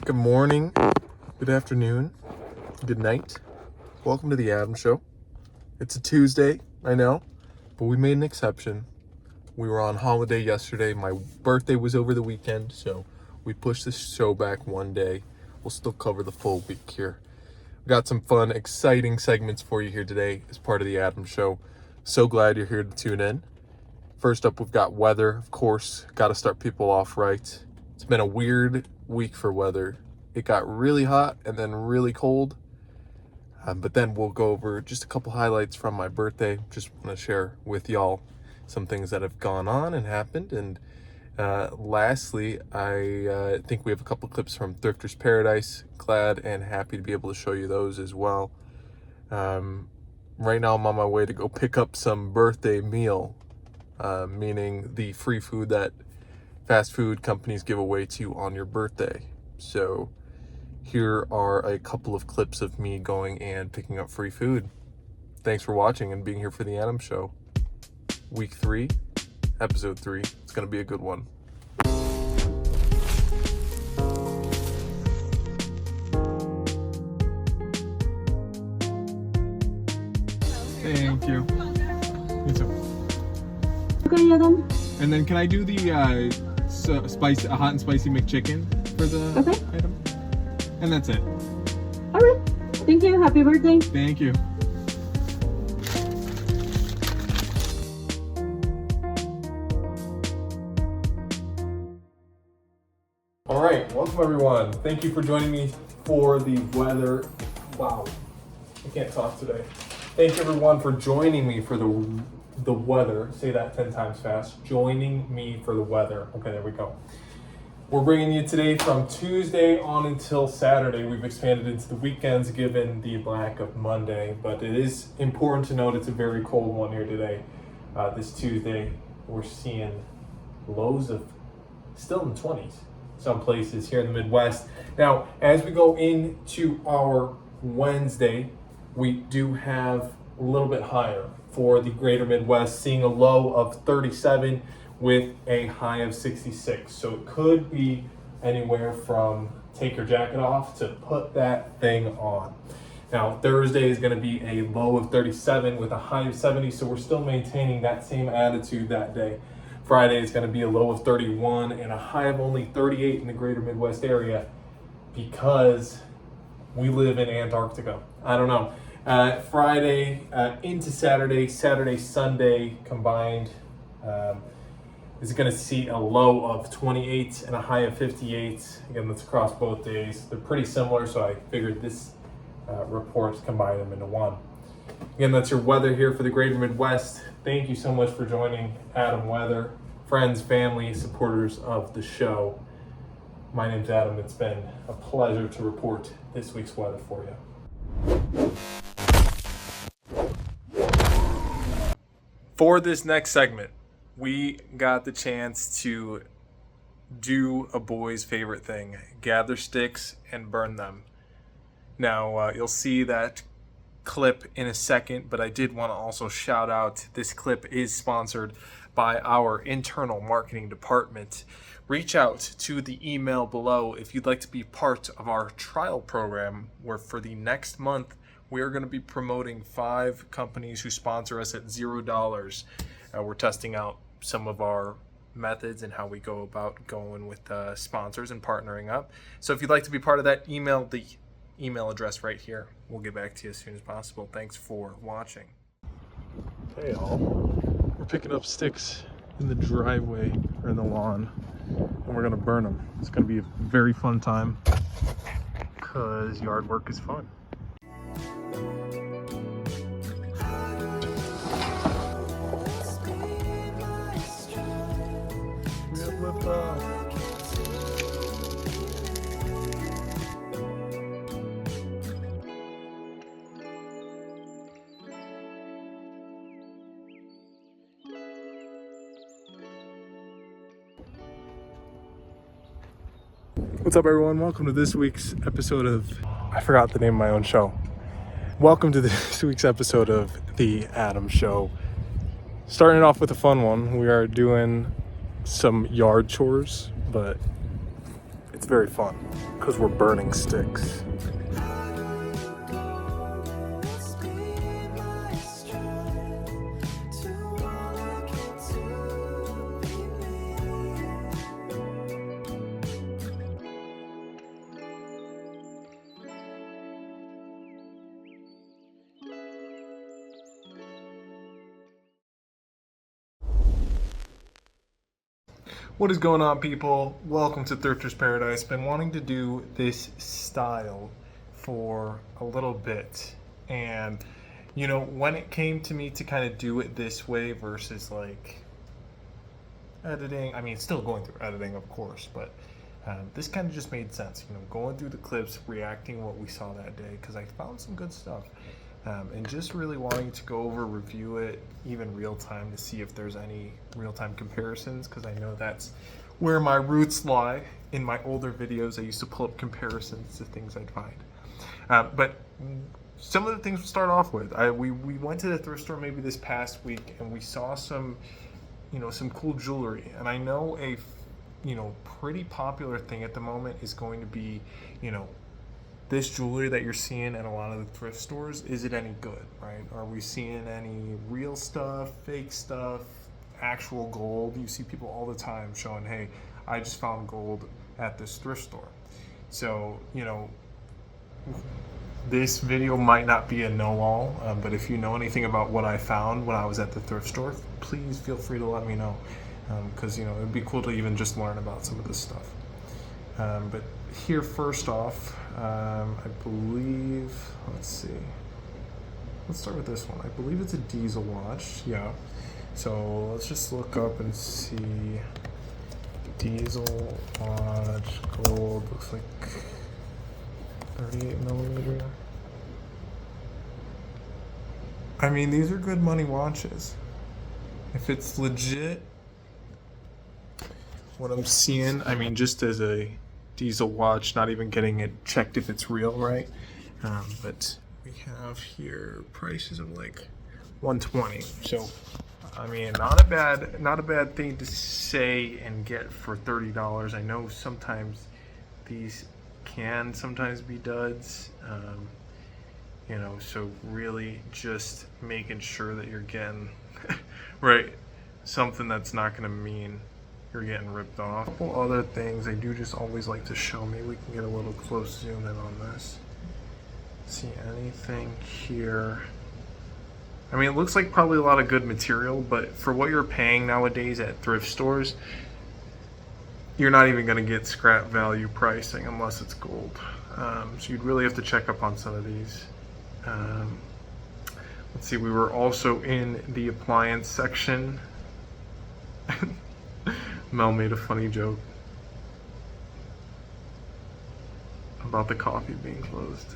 Good morning, good afternoon, good night. Welcome to the AToM Show. It's a Tuesday, I know, but we made an exception. We were on holiday yesterday. My birthday was over the weekend, so we pushed the show back one day. We'll still cover the full week here. We got some fun, exciting segments for you here today as part of the AToM Show. So glad you're here to tune in. First up, we've got weather, of course. Got to start people off right. It's been a weird week for weather. It got really hot and then really cold. But then we'll go over just a couple highlights from my birthday. Just want to share with y'all some things that have gone on and happened. And lastly, I think we have a couple clips from Thrifter's Paradise. Glad and happy to be able to show you those as well. Right now I'm on my way to go pick up some birthday meal, meaning the free food that fast food companies give away to you on your birthday. So here are a couple of clips of me going and picking up free food. Thanks for watching and being here for the AToM Show. Week 3, episode 3. It's going to be a good one. Thank you. You too. Okay, AToM. And then can I do the hot and spicy McChicken for the item? And that's it. All right. Thank you. Happy birthday. Thank you. All right, welcome everyone. Thank you for joining me for the weather. Wow, I can't talk today. Thank you everyone for joining me for the weather. Say that 10 times fast. Joining me for the weather. Okay, there we go. We're bringing you today from Tuesday on until Saturday. We've expanded into the weekends given the lack of Monday, but it is important to note it's a very cold one here today. This Tuesday, we're seeing lows of still in the 20s, some places here in the Midwest. Now, as we go into our Wednesday, we do have a little bit higher for the greater Midwest, seeing a low of 37 with a high of 66. So it could be anywhere from take your jacket off to put that thing on. Now, Thursday is going to be a low of 37 with a high of 70, so we're still maintaining that same attitude that day. Friday is going to be a low of 31 and a high of only 38 in the greater Midwest area because we live in Antarctica. I don't know. Friday into Saturday, Sunday combined is going to see a low of 28 and a high of 58. Again, that's across both days. They're pretty similar, so I figured this report combine them into one. Again, that's your weather here for the greater Midwest. Thank you so much for joining AToM Weather. Friends, family, supporters of the show. My name's AToM. It's been a pleasure to report this week's weather for you. For this next segment, we got the chance to do a boy's favorite thing, gather sticks and burn them. Now, you'll see that clip in a second, but I did want to also shout out, this clip is sponsored by our internal marketing department. Reach out to the email below if you'd like to be part of our trial program, where for the next month, we are going to be promoting 5 companies who sponsor us at $0. We're testing out some of our methods and how we go about going with sponsors and partnering up. So if you'd like to be part of that, email the email address right here. We'll get back to you as soon as possible. Thanks for watching. Hey all, we're picking up sticks in the driveway or in the lawn, and we're gonna burn them. It's gonna be a very fun time because yard work is fun. What's up everyone? Welcome to this week's episode of, I forgot the name of my own show. Welcome to this week's episode of the AToM Show. Starting off with a fun one, we are doing some yard chores, but it's very fun because we're burning sticks. What is going on, people? Welcome to Thrifter's Paradise. Been wanting to do this style for a little bit, and you know, when it came to me to kind of do it this way versus like editing, I mean, still going through editing, of course, but this kind of just made sense. You know, going through the clips, reacting what we saw that day, because I found some good stuff. And just really wanting to go over, review it, even real time, to see if there's any real time comparisons, because I know that's where my roots lie. In my older videos, I used to pull up comparisons to things I'd find. But some of the things we'll start off with, we went to the thrift store maybe this past week, and we saw some, you know, some cool jewelry. And I know a, you know, pretty popular thing at the moment is going to be, you know, this jewelry that you're seeing at a lot of the thrift stores, is it any good, right? Are we seeing any real stuff, fake stuff, actual gold? You see people all the time showing, hey, I just found gold at this thrift store. So, you know, this video might not be a know-all, but if you know anything about what I found when I was at the thrift store, please feel free to let me know, because, you know, it'd be cool to even just learn about some of this stuff. But here, first off, I believe, let's see, let's start with this one. I believe it's a diesel watch, yeah. So let's just look up and see. Diesel watch, gold, looks like 38 millimeter. I mean, these are good money watches. If it's legit, what I'm seeing, I mean, just as a diesel watch, not even getting it checked if it's real, right? But we have here prices of like 120. So, I mean, not a bad thing to say and get for $30. I know sometimes these can sometimes be duds, you know, so really just making sure that you're getting right something that's not going to mean you're getting ripped off. A couple other things I do just always like to show. Maybe we can get a little close zoom in on this. See anything here? I mean, it looks like probably a lot of good material, but for what you're paying nowadays at thrift stores, you're not even going to get scrap value pricing unless it's gold. So you'd really have to check up on some of these. Let's see, we were also in the appliance section. Mel made a funny joke about the coffee being closed.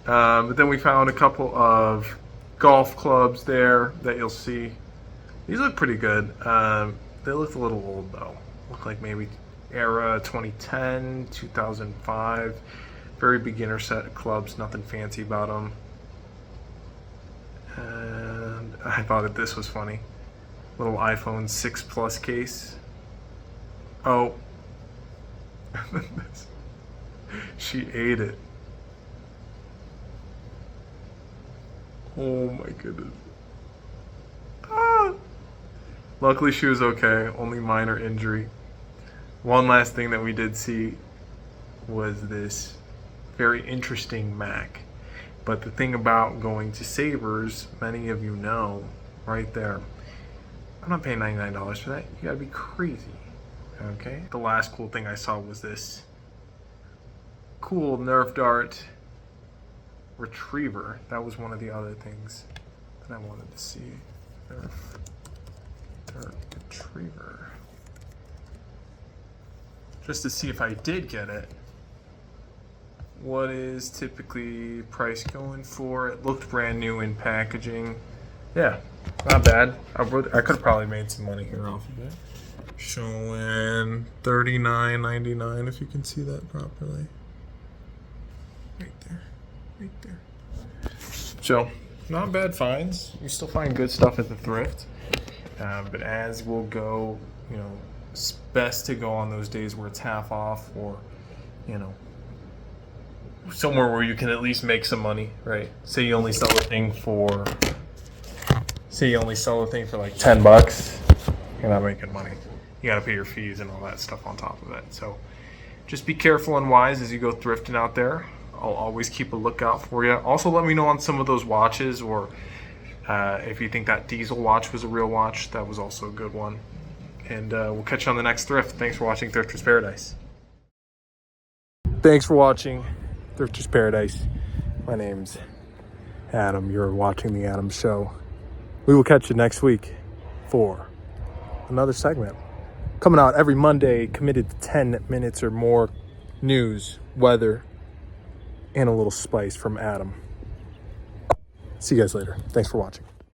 But then we found a couple of golf clubs there that you'll see. These look pretty good. They look a little old though. Look like maybe era 2010, 2005. Very beginner set of clubs, nothing fancy about them. And I thought that this was funny. Little iPhone 6 Plus case. Oh. She ate it. Oh my goodness. Ah. Luckily she was okay, only minor injury. One last thing that we did see was this very interesting Mac. But the thing about going to Savers, many of you know, right there, I'm not paying $99 for that. You gotta be crazy, okay? The last cool thing I saw was this cool Nerf dart retriever. That was one of the other things that I wanted to see. Nerf dart retriever. Just to see if I did get it. What is typically price going for? It looked brand new in packaging. Yeah, not bad. I could have probably made some money here off of it. Showing $39.99 if you can see that properly. Right there. Right there. So, not bad finds. You still find good stuff at the thrift. But as we'll go, you know, it's best to go on those days where it's half off, or somewhere where you can at least make some money, right? Say you only sell a thing for like $10, you're not making money. You got to pay your fees and all that stuff on top of it. So just be careful and wise as you go thrifting out there. I'll always keep a lookout for you. Also, let me know on some of those watches, or if you think that diesel watch was a real watch, that was also a good one. And we'll catch you on the next thrift. Thanks for watching Thrifter's Paradise. Thanks for watching Thrifter's Paradise. My name's Adam. You're watching The Adam Show. We will catch you next week for another segment. Coming out every Monday, committed to 10 minutes or more news, weather, and a little spice from Adam. See you guys later. Thanks for watching.